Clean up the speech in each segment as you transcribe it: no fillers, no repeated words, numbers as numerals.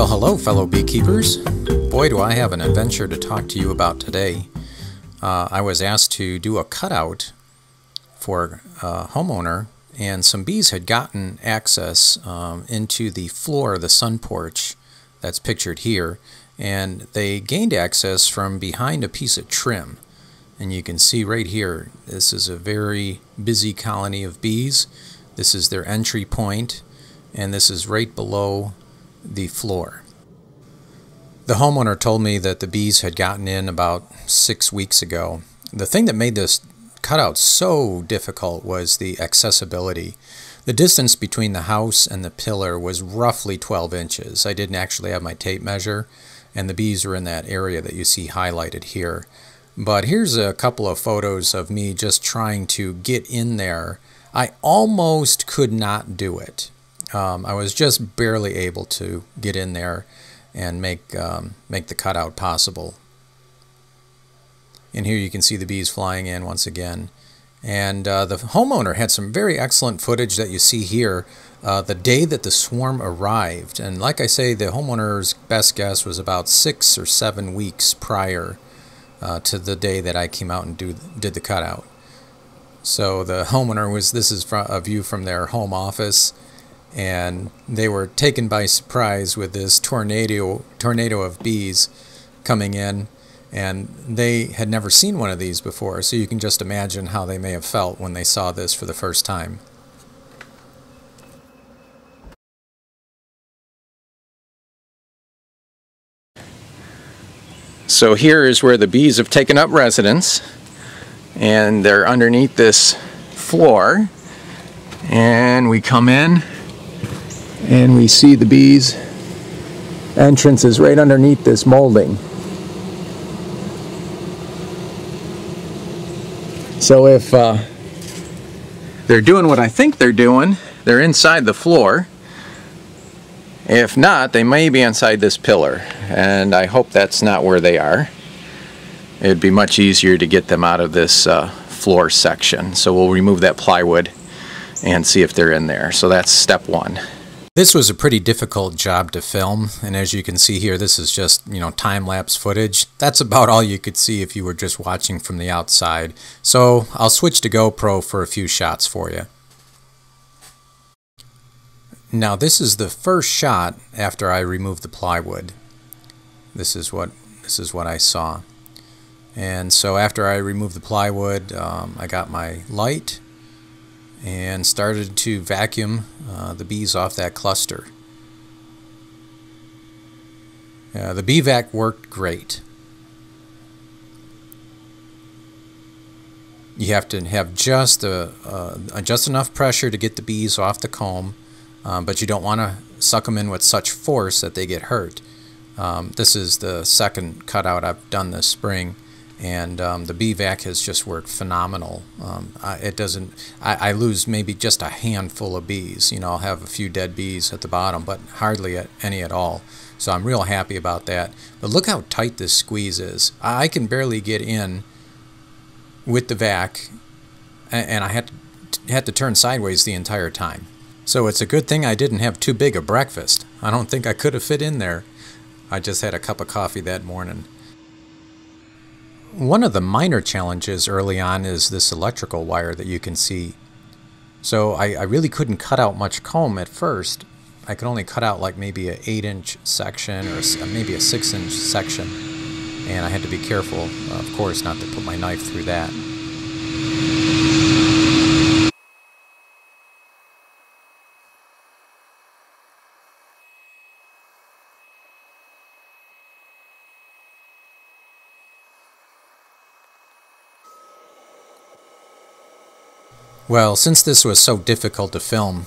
Well, hello, fellow beekeepers. Boy, do I have an adventure to talk to you about today. I was asked to do a cutout for a homeowner, and some bees had gotten access into the floor of the sun porch that's pictured here, and they gained access from behind a piece of trim. And you can see right here, this is a very busy colony of bees. This is their entry point, and this is right below the floor. The homeowner told me that the bees had gotten in about 6 weeks ago. The thing that made this cutout so difficult was the accessibility. The distance between the house and the pillar was roughly 12 inches. I didn't actually have my tape measure, and the bees were in that area that you see highlighted here. But here's a couple of photos of me just trying to get in there. I almost could not do it. I was just barely able to get in there and make the cutout possible. And here you can see the bees flying in once again. And the homeowner had some very excellent footage that you see here the day that the swarm arrived. And like I say, the homeowner's best guess was about 6 or 7 weeks prior to the day that I came out and did the cutout. So the homeowner this is a view from their home office, and they were taken by surprise with this tornado of bees coming in, and they had never seen one of these before, so you can just imagine how they may have felt when they saw this for the first time. So here is where the bees have taken up residence, and they're underneath this floor, and we come in and we see the bees' entrance is right underneath this molding. So if they're doing what I think they're doing, they're inside the floor. If not, they may be inside this pillar, and I hope that's not where they are. It'd be much easier to get them out of this floor section. So we'll remove that plywood and see if they're in there. So that's step one. This was a pretty difficult job to film, and as you can see here, this is just, time-lapse footage. That's about all you could see if you were just watching from the outside. So I'll switch to GoPro for a few shots for you. Now this is the first shot after I removed the plywood. This is what I saw. And so after I removed the plywood, I got my light and started to vacuum the bees off that cluster. The bee vac worked great. You have to have just enough pressure to get the bees off the comb, but you don't want to suck them in with such force that they get hurt. This is the second cutout I've done this spring, and the bee vac has just worked phenomenal. I lose maybe just a handful of bees. I'll have a few dead bees at the bottom, but hardly any at all. So I'm real happy about that. But look how tight this squeeze is. I can barely get in with the vac, and I had to turn sideways the entire time. So it's a good thing I didn't have too big a breakfast. I don't think I could have fit in there. I just had a cup of coffee that morning. One of the minor challenges early on is this electrical wire that you can see. So I really couldn't cut out much comb at first. I could only cut out like maybe an 8-inch section or maybe a 6-inch section. And I had to be careful, of course, not to put my knife through that. Well, since this was so difficult to film,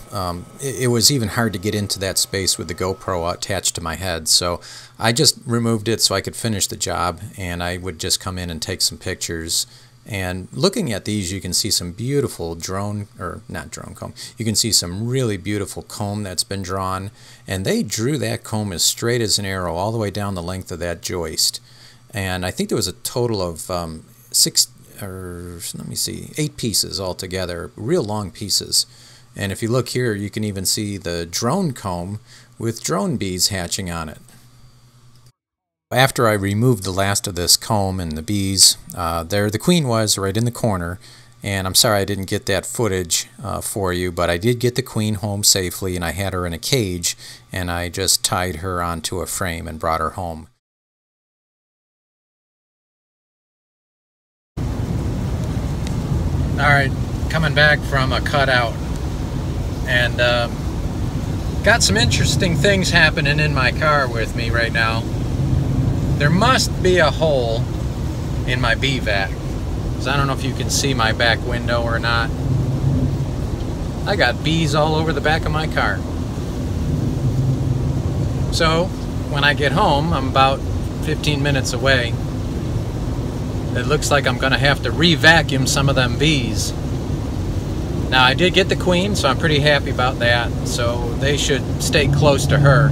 it was even hard to get into that space with the GoPro attached to my head. So I just removed it so I could finish the job, and I would just come in and take some pictures. And looking at these, you can see some beautiful comb. You can see some really beautiful comb that's been drawn. And they drew that comb as straight as an arrow all the way down the length of that joist. And I think there was a total of 8 pieces altogether, real long pieces. And if you look here, you can even see the drone comb with drone bees hatching on it. After I removed the last of this comb and the bees, there the queen was right in the corner. And I'm sorry I didn't get that footage for you, but I did get the queen home safely, and I had her in a cage, and I just tied her onto a frame and brought her home. Alright, coming back from a cutout, and got some interesting things happening in my car with me right now. There must be a hole in my bee vac. I don't know if you can see my back window or not. I got bees all over the back of my car. So when I get home, I'm about 15 minutes away. It looks like I'm gonna have to re-vacuum some of them bees. Now I did get the queen, so I'm pretty happy about that. So they should stay close to her.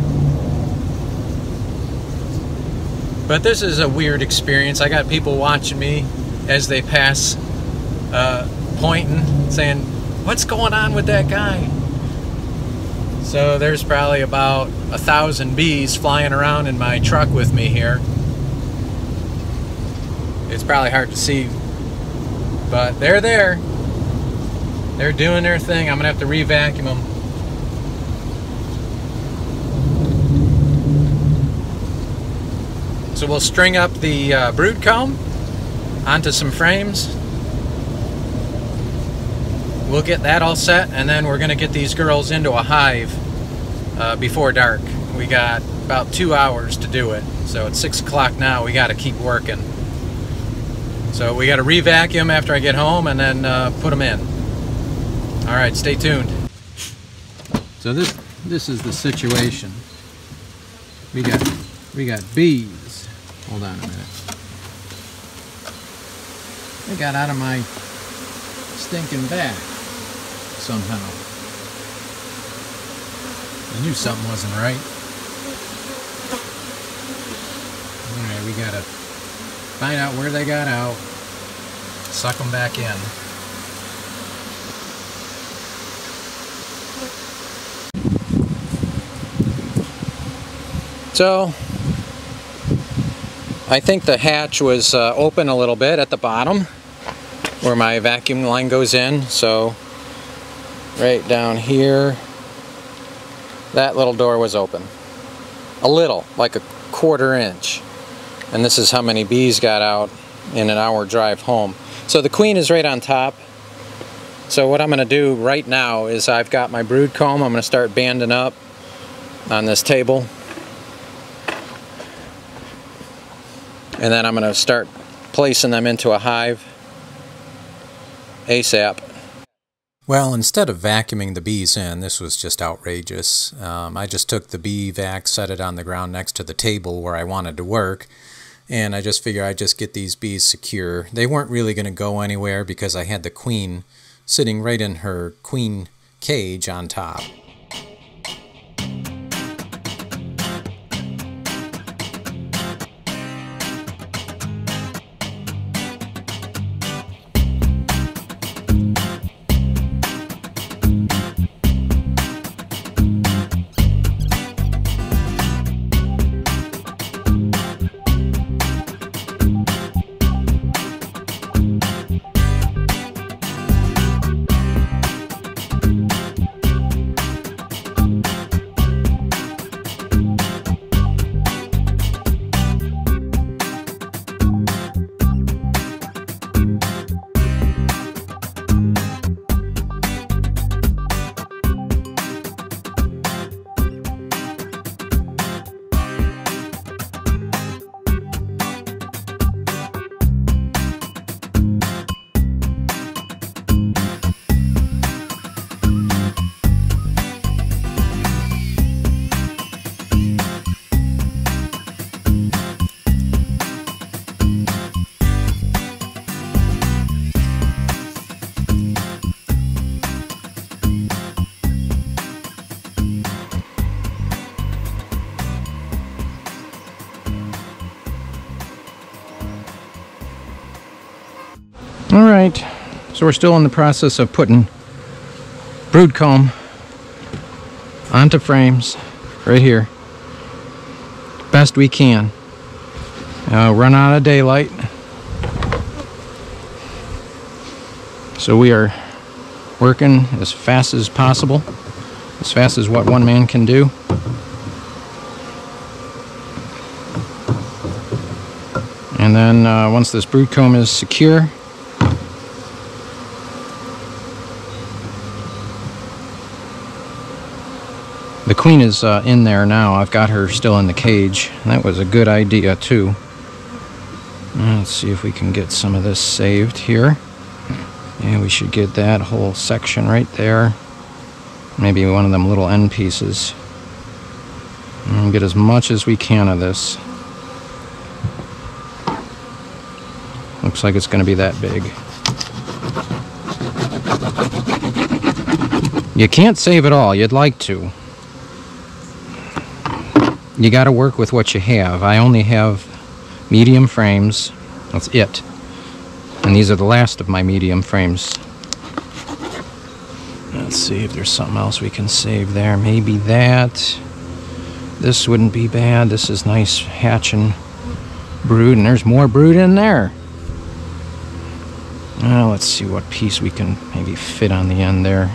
But this is a weird experience. I got people watching me as they pass, pointing, saying, "What's going on with that guy?" So there's probably about 1,000 bees flying around in my truck with me here. It's probably hard to see, but they're there. They're doing their thing. I'm gonna have to re-vacuum them. So we'll string up the brood comb onto some frames. We'll get that all set, and then we're going to get these girls into a hive before dark. We got about 2 hours to do it, so it's 6 o'clock now. We got to keep working. So we got to re-vacuum after I get home, and then put them in. All right, stay tuned. So this is the situation. We got bees. Hold on a minute. They got out of my stinking bag somehow. I knew something wasn't right. Alright, we gotta find out where they got out, suck them back in. So I think the hatch was open a little bit at the bottom where my vacuum line goes in. So right down here, that little door was open. A little, like a 1/4 inch. And this is how many bees got out in an hour drive home. So the queen is right on top. So what I'm going to do right now is I've got my brood comb. I'm going to start banding up on this table. And then I'm going to start placing them into a hive ASAP. Well, instead of vacuuming the bees in, this was just outrageous. I just took the bee vac, set it on the ground next to the table where I wanted to work, and I just figured I'd just get these bees secure. They weren't really going to go anywhere because I had the queen sitting right in her queen cage on top. All right, so we're still in the process of putting brood comb onto frames right here. Best we can. Run out of daylight. So we are working as fast as possible, as fast as what one man can do. And then once this brood comb is secure, the queen is in there now. I've got her still in the cage. That was a good idea too. Let's see if we can get some of this saved here. And we should get that whole section right there. Maybe one of them little end pieces. And get as much as we can of this. Looks like it's going to be that big. You can't save it all. You'd like to. You got to work with what you have. I only have medium frames. That's it. And these are the last of my medium frames. Let's see if there's something else we can save there. Maybe that. This wouldn't be bad. This is nice hatching brood, and there's more brood in there. Let's see what piece we can maybe fit on the end there.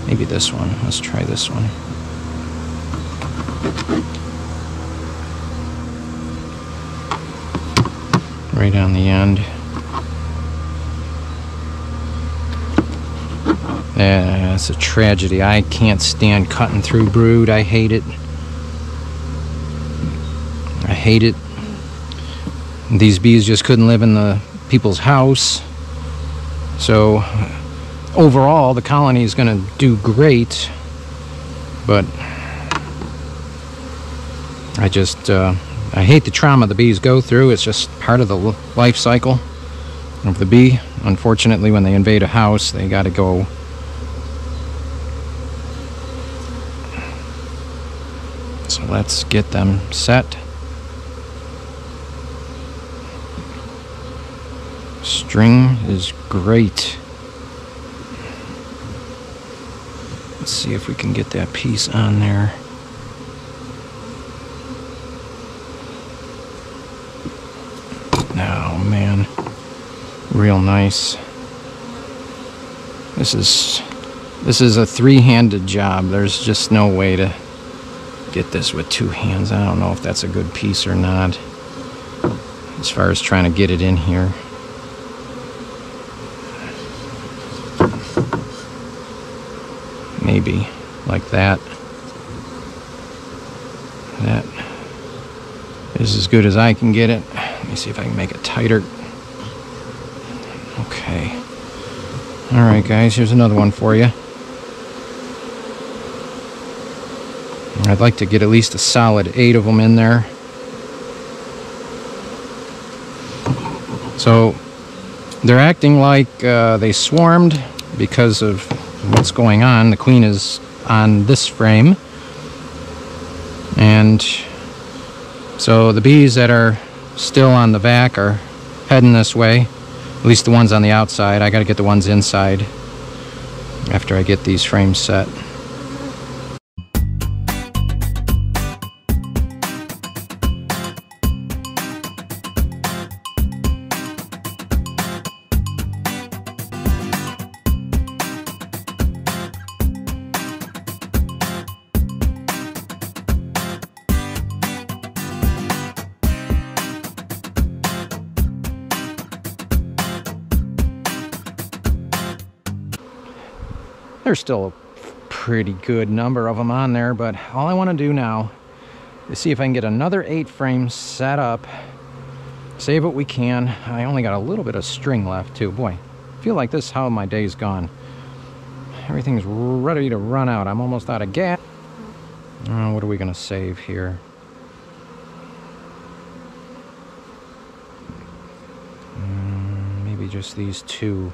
Maybe this one. Let's try this one. Right on the end. It's a tragedy. I can't stand cutting through brood. I hate it. I hate it. These bees just couldn't live in the people's house. So overall, the colony is going to do great. But I hate the trauma the bees go through. It's just part of the life cycle of the bee. Unfortunately, when they invade a house, they got to go. So let's get them set. String is great. Let's see if we can get that piece on there. Oh man, real nice. This is a three-handed job. There's just no way to get this with two hands. I don't know if that's a good piece or not, as far as trying to get it in here. Maybe like that. That is as good as I can get it. Let me see if I can make it tighter. Okay. Alright guys, here's another one for you. I'd like to get at least a solid 8 of them in there. So they're acting like they swarmed because of what's going on. The queen is on this frame, and so the bees that are still on the back are heading this way, at least the ones on the outside. I got to get the ones inside after I get these frames set. There's still a pretty good number of them on there, but all I want to do now is see if I can get another 8 frames set up, save what we can. I only got a little bit of string left too. Boy, I feel like this is how my day's gone. Everything's ready to run out. I'm almost out of gas. What are we gonna save here? Maybe just these 2.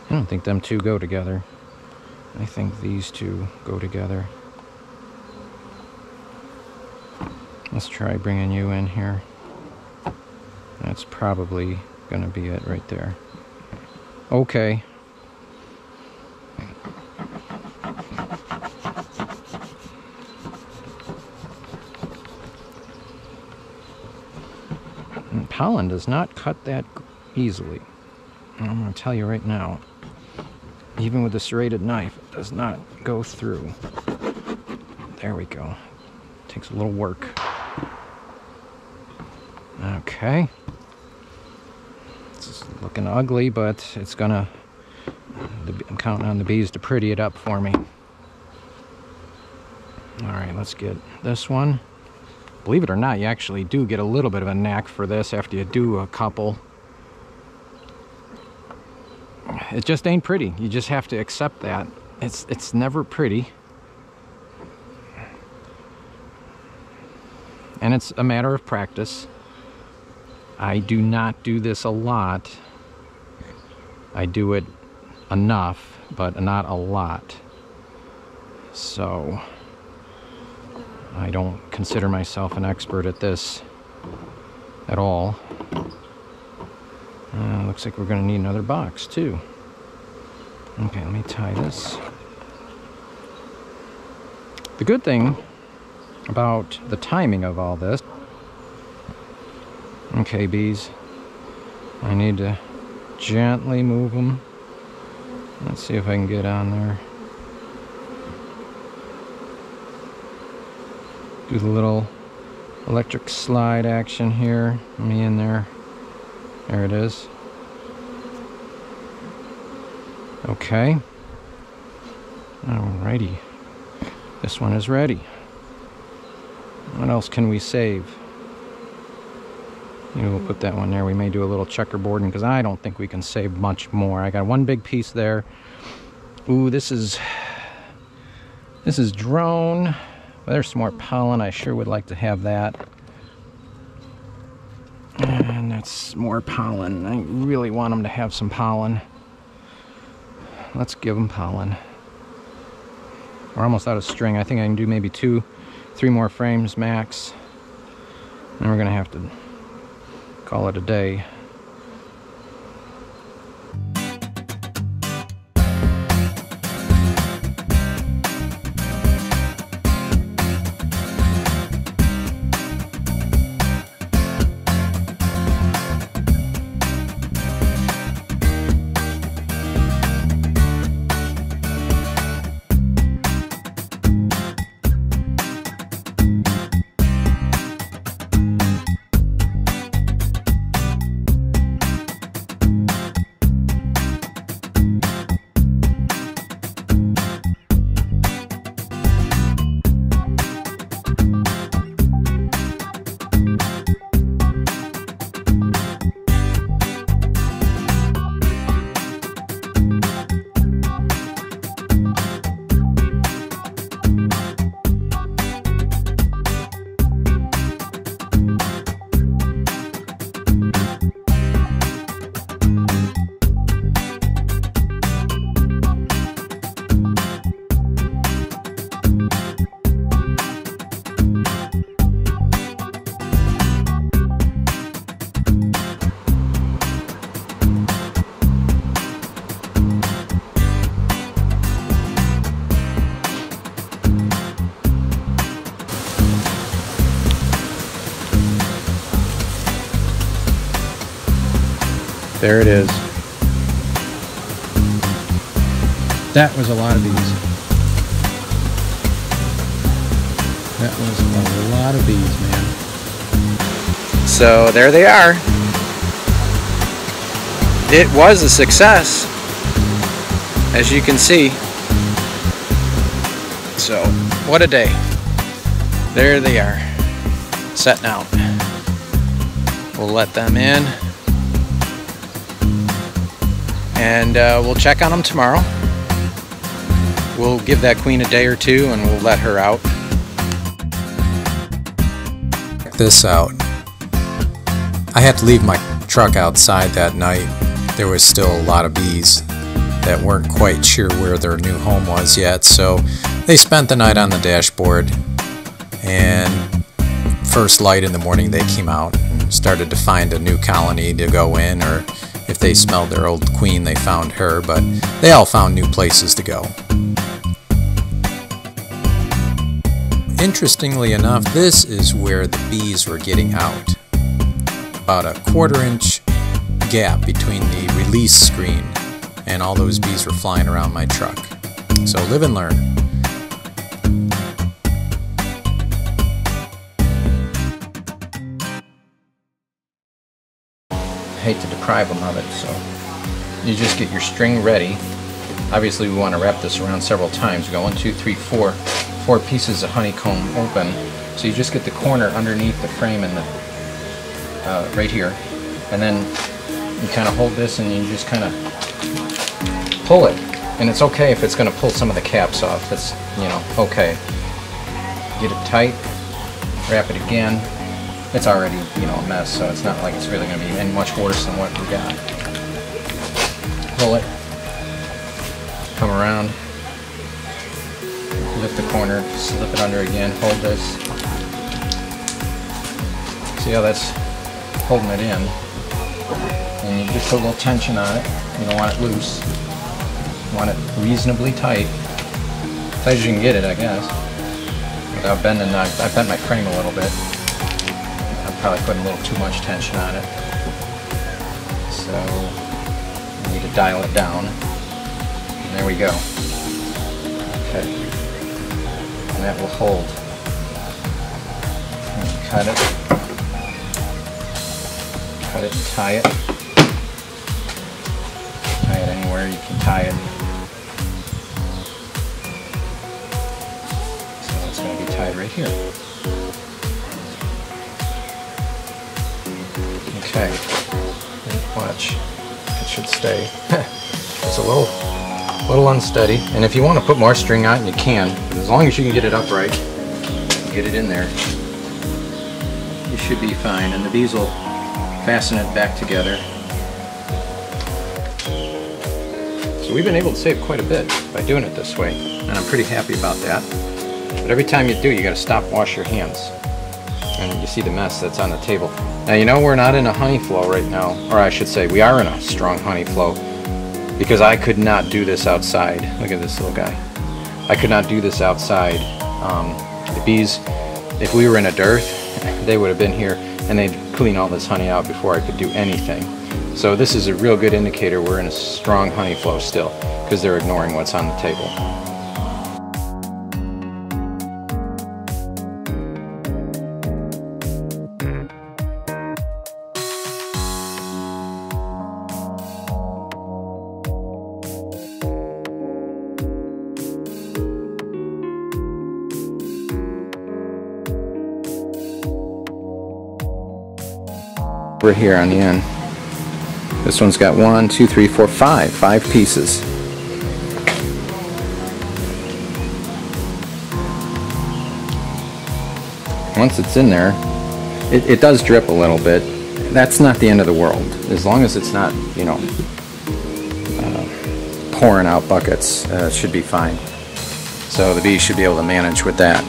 I don't think them 2 go together. I think these 2 go together. Let's try bringing you in here. That's probably going to be it right there. Okay. And pollen does not cut that easily. I'm going to tell you right now, even with a serrated knife, it does not go through. There we go. Takes a little work. Okay. It's looking ugly, but it's gonna... I'm counting on the bees to pretty it up for me. Alright, let's get this one. Believe it or not, you actually do get a little bit of a knack for this after you do a couple. It just ain't pretty. You just have to accept that. It's never pretty. And it's a matter of practice. I do not do this a lot. I do it enough, but not a lot. So I don't consider myself an expert at this at all. Looks like we're going to need another box too. Okay, let me tie this. The good thing about the timing of all this... Okay, bees. I need to gently move them. Let's see if I can get on there. Do the little electric slide action here. Let me in there. There it is. Okay. Alrighty. This one is ready. What else can we save? You know, we'll put that one there. We may do a little checkerboarding because I don't think we can save much more. I got one big piece there. Ooh, this is drone. Well, there's some more pollen. I sure would like to have that. And that's more pollen. I really want them to have some pollen. Let's give them pollen. We're almost out of string. I think I can do maybe 2-3 more frames max. And we're gonna have to call it a day. There it is. That was a lot of bees. That was a lot of bees, man. So there they are. It was a success, as you can see. So, what a day. There they are, setting out. We'll let them in. And we'll check on them tomorrow. We'll give that queen a day or two and we'll let her out. Check this out. I had to leave my truck outside that night. There was still a lot of bees that weren't quite sure where their new home was yet, so they spent the night on the dashboard. And for first light in the morning they came out and started to find a new colony to go in, or if they smelled their old queen they found her, but they all found new places to go. Interestingly enough, this is where the bees were getting out. About a 1/4 inch gap between the release screen, and all those bees were flying around my truck. So live and learn. I hate to deprive them of it, so you just get your string ready. Obviously we want to wrap this around several times. We got 1, 2, 3, 4 pieces of honeycomb open. So you just get the corner underneath the frame and the right here, and then you kind of hold this and you just kind of pull it. And it's okay if it's going to pull some of the caps off. That's, you know, okay. Get it tight, wrap it again. It's already, you know, a mess, so it's not like it's really going to be any much worse than what we got. Pull it, come around, lift the corner, slip it under again, hold this. See how that's holding it in? And you just put a little tension on it. You don't want it loose. You want it reasonably tight. As tight as you can get it, I guess. Without bending, I bent my frame a little bit. I'm probably putting a little too much tension on it. So, you need to dial it down. And there we go. Okay. And that will hold. And cut it. Cut it and tie it. Tie it anywhere you can tie it. So it's going to be tied right here. Okay. Watch. It should stay. It's a little unsteady, and if you want to put more string on, you can. But as long as you can get it upright, get it in there, you should be fine. And the bees will fasten it back together. So we've been able to save quite a bit by doing it this way, and I'm pretty happy about that. But every time you do, you got to stop, wash your hands. And you see the mess that's on the table. Now you know we're not in a honey flow right now, or I should say we are in a strong honey flow, because I could not do this outside. Look at this little guy. I could not do this outside. The bees, if we were in a dearth, they would have been here and they'd clean all this honey out before I could do anything. So this is a real good indicator we're in a strong honey flow still, because they're ignoring what's on the table. We're here on the end. This one's got 1, 2, 3, 4, 5 pieces. Once it's in there, it does drip a little bit. That's not the end of the world, as long as it's not, you know, pouring out buckets. It should be fine. So the bees should be able to manage with that.